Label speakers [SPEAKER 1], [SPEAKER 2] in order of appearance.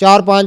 [SPEAKER 1] 4-5